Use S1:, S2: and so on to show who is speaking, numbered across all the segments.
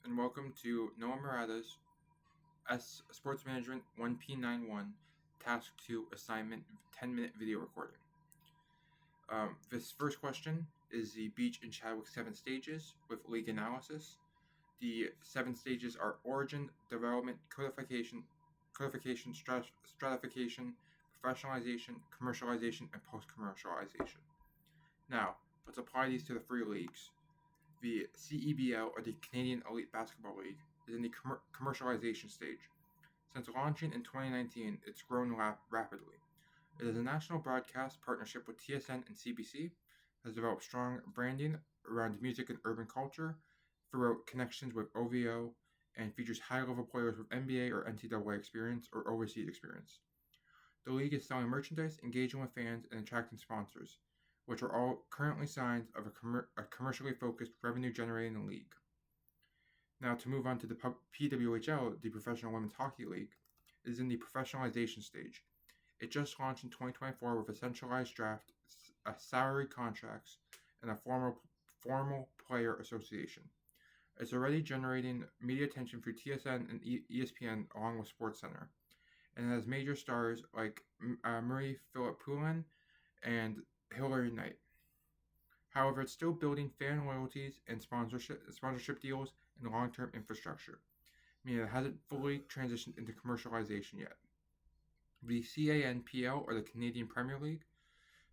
S1: and welcome to Noah Murata's Sports Management 1P91 Task 2 Assignment 10-minute video recording. This first question is the Beach and Chadwick 7 stages with league analysis. The 7 stages are origin, development, codification, stratification, professionalization, commercialization, and post-commercialization. Now, let's apply these to the 3 leagues. The CEBL, or the Canadian Elite Basketball League, is in the commercialization stage. Since launching in 2019, it's grown rapidly. It is a national broadcast partnership with TSN and CBC, has developed strong branding around music and urban culture, throughout connections with OVO, and features high-level players with NBA or NCAA experience or overseas experience. The league is selling merchandise, engaging with fans, and attracting sponsors, which are all currently signs of a commercially focused, revenue-generating league. Now, to move on to the PWHL, the Professional Women's Hockey League, is in the professionalization stage. It just launched in 2024 with a centralized draft, salary contracts, and a formal player association. It's already generating media attention through TSN and ESPN along with SportsCenter, and it has major stars like Marie Philip Poulin and Hillary Knight. However, it's still building fan loyalties and sponsorship deals and long-term infrastructure, meaning it hasn't fully transitioned into commercialization yet. The CANPL, or the Canadian Premier League,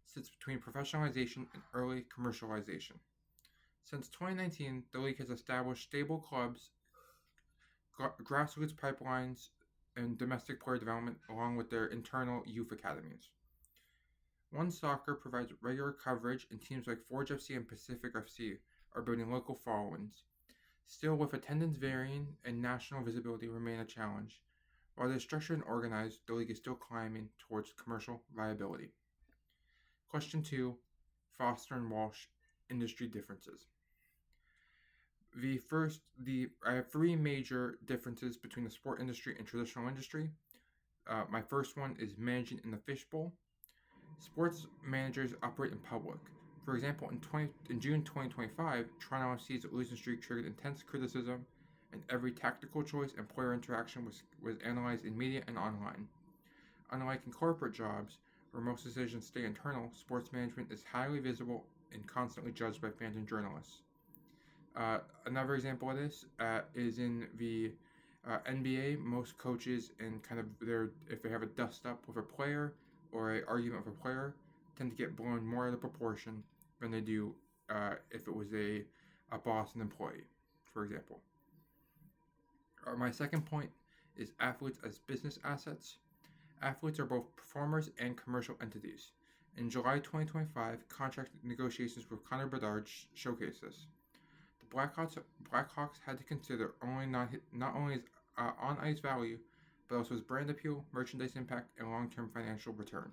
S1: sits between professionalization and early commercialization. Since 2019, the league has established stable clubs, grassroots pipelines, and domestic player development along with their internal youth academies. One Soccer provides regular coverage, and teams like Forge FC and Pacific FC are building local followings. Still, with attendance varying and national visibility remain a challenge, while they're structured and organized, the league is still climbing towards commercial viability. Question 2, Foster and Walsh industry differences. I have 3 major differences between the sport industry and traditional industry. My first one is managing in the fishbowl. Sports managers operate in public. For example, in June 2025, Toronto FC's losing streak triggered intense criticism, and every tactical choice and player interaction was analyzed in media and online. Unlike in corporate jobs, where most decisions stay internal, sports management is highly visible and constantly judged by fans and journalists. Another example of this is in the NBA. Most coaches and if they have a dust up with a player or an argument with a player, tend to get blown more out of proportion than they do if it was a boss and employee, for example. My second point is athletes as business assets. Athletes are both performers and commercial entities. In July 2025, contract negotiations with Connor Bedard showcased this. The Blackhawks had to consider not only his on-ice value, but also his brand appeal, merchandise impact, and long-term financial return.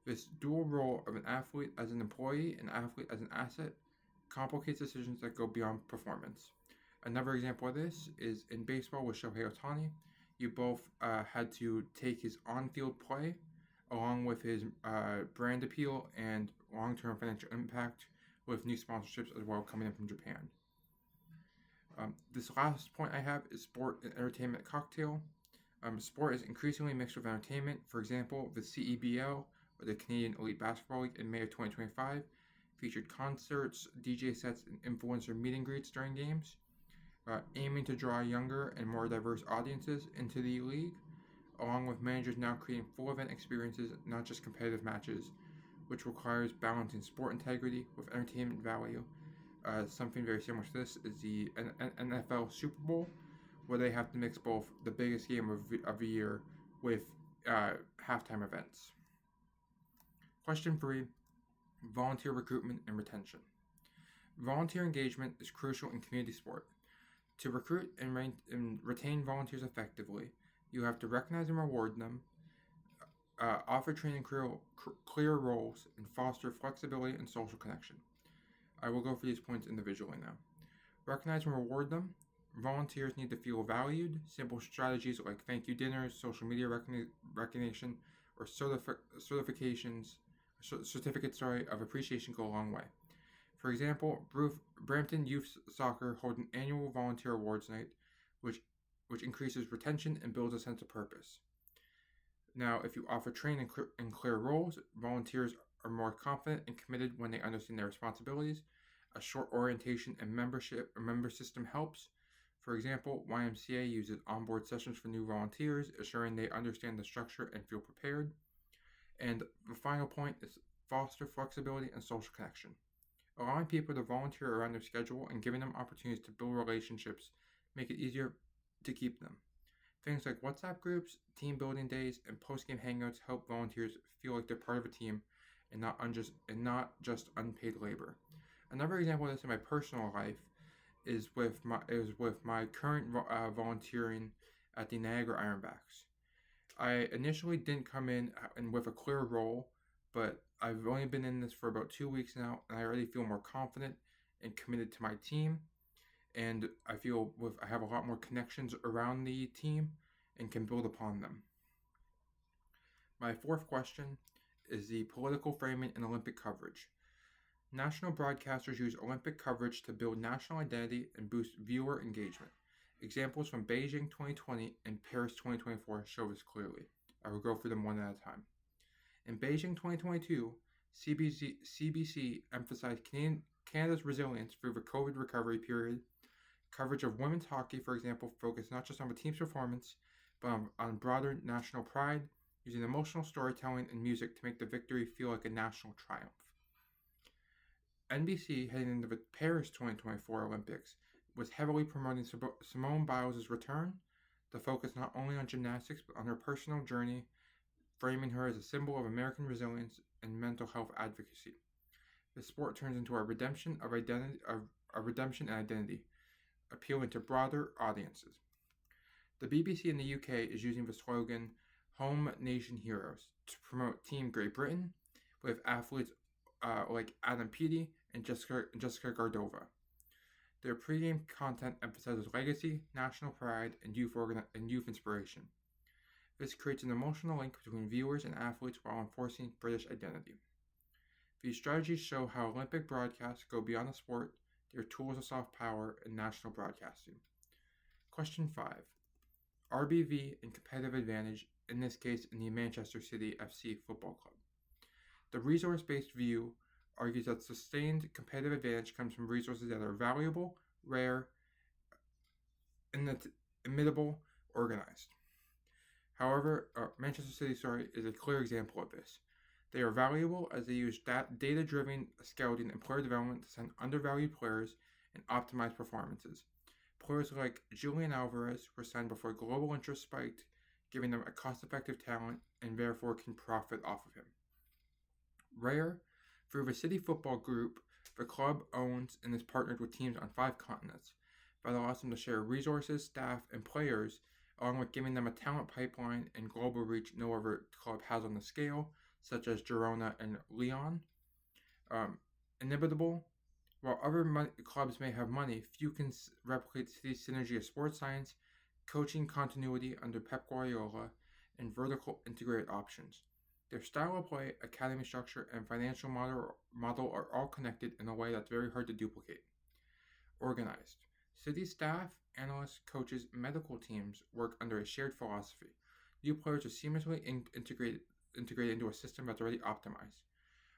S1: This dual role of an athlete as an employee and athlete as an asset complicates decisions that go beyond performance. Another example of this is in baseball with Shohei Ohtani. You both had to take his on-field play along with his brand appeal and long-term financial impact with new sponsorships as well coming in from Japan. This last point I have is sport and entertainment cocktail. Sport is increasingly mixed with entertainment. For example, the CEBL, or the Canadian Elite Basketball League, in May of 2025 featured concerts, DJ sets, and influencer meet and greets during games, aiming to draw younger and more diverse audiences into the league, along with managers now creating full event experiences, not just competitive matches, which requires balancing sport integrity with entertainment value. Something very similar to this is the NFL Super Bowl, where they have to mix both the biggest game of the year with halftime events. Question 3, volunteer recruitment and retention. Volunteer engagement is crucial in community sport. To recruit and retain volunteers effectively, you have to recognize and reward them, offer training clear roles, and foster flexibility and social connection. I will go for these points individually now. Recognize and reward them. Volunteers need to feel valued. Simple strategies like thank you dinners, social media recognition, or certificates of appreciation go a long way. For example, Brampton Youth Soccer hold an annual volunteer awards night, which which increases retention and builds a sense of purpose. Now, if you offer training and clear roles, volunteers are more confident and committed when they understand their responsibilities. A short orientation and member system helps. For example, YMCA uses onboard sessions for new volunteers, assuring they understand the structure and feel prepared. And the final point is foster flexibility and social connection. Allowing people to volunteer around their schedule and giving them opportunities to build relationships make it easier to keep them. Things like WhatsApp groups, team building days, and post-game hangouts help volunteers feel like they're part of a team and not just unpaid labor. Another example of this in my personal life is with my current volunteering at the Niagara Ironbacks. I initially didn't come in and with a clear role, but I've only been in this for about 2 weeks now, and I already feel more confident and committed to my team. And I have a lot more connections around the team and can build upon them. My fourth question is the political framing and Olympic coverage. National broadcasters use Olympic coverage to build national identity and boost viewer engagement. Examples from Beijing 2020 and Paris 2024 show this clearly. I will go through them one at a time. In Beijing 2022, CBC emphasized Canada's resilience through the COVID recovery period. Coverage of women's hockey, for example, focused not just on the team's performance, but on broader national pride, using emotional storytelling and music to make the victory feel like a national triumph. NBC, heading into the Paris 2024 Olympics, was heavily promoting Simone Biles' return, to focus not only on gymnastics but on her personal journey, framing her as a symbol of American resilience and mental health advocacy. The sport turns into a redemption and identity, appealing to broader audiences. The BBC in the UK is using the slogan "Home Nation Heroes" to promote Team Great Britain, with athletes like Adam Peaty and Jessica Gardova. Their pregame content emphasizes legacy, national pride, and youth inspiration. This creates an emotional link between viewers and athletes while enforcing British identity. These strategies show how Olympic broadcasts go beyond the sport, their tools of soft power, and national broadcasting. Question 5. RBV and competitive advantage, in this case in the Manchester City FC Football Club. The resource-based view argues that sustained competitive advantage comes from resources that are valuable, rare, imitable, organized. However, Manchester City is a clear example of this. They are valuable as they use data-driven scouting and player development to sign undervalued players and optimize performances. Players like Julian Alvarez were signed before global interest spiked, giving them a cost-effective talent and therefore can profit off of him. Rare, through the City Football Group, the club owns and is partnered with teams on 5 continents. That allows them to share resources, staff, and players, along with giving them a talent pipeline and global reach no other club has on the scale, such as Girona and Lyon. Inimitable. While other clubs may have money, few can replicate City's synergy of sports science, coaching continuity under Pep Guardiola, and vertical integrated options. Their style of play, academy structure, and financial model are all connected in a way that's very hard to duplicate. Organized. City staff, analysts, coaches, and medical teams work under a shared philosophy. New players are seamlessly integrated into a system that's already optimized.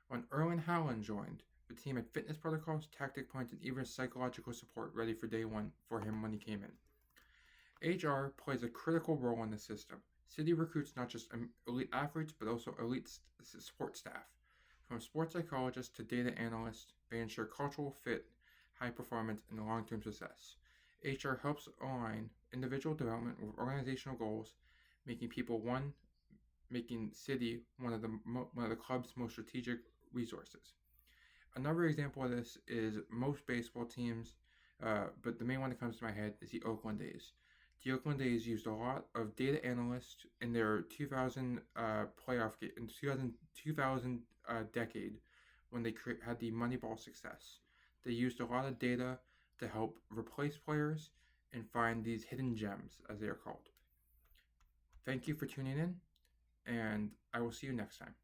S1: When Erling Haaland joined, the team had fitness protocols, tactic points, and even psychological support ready for day one for him when he came in. HR plays a critical role in the system. City recruits not just elite athletes, but also elite support staff. From sports psychologists to data analysts, they ensure cultural fit, high performance, and long-term success. HR helps align individual development with organizational goals, making City one of the club's most strategic resources. Another example of this is most baseball teams, but the main one that comes to my head is the Oakland A's. The Oakland A's used a lot of data analysts in their 2000 decade when they had the Moneyball success. They used a lot of data to help replace players and find these hidden gems, as they are called. Thank you for tuning in, and I will see you next time.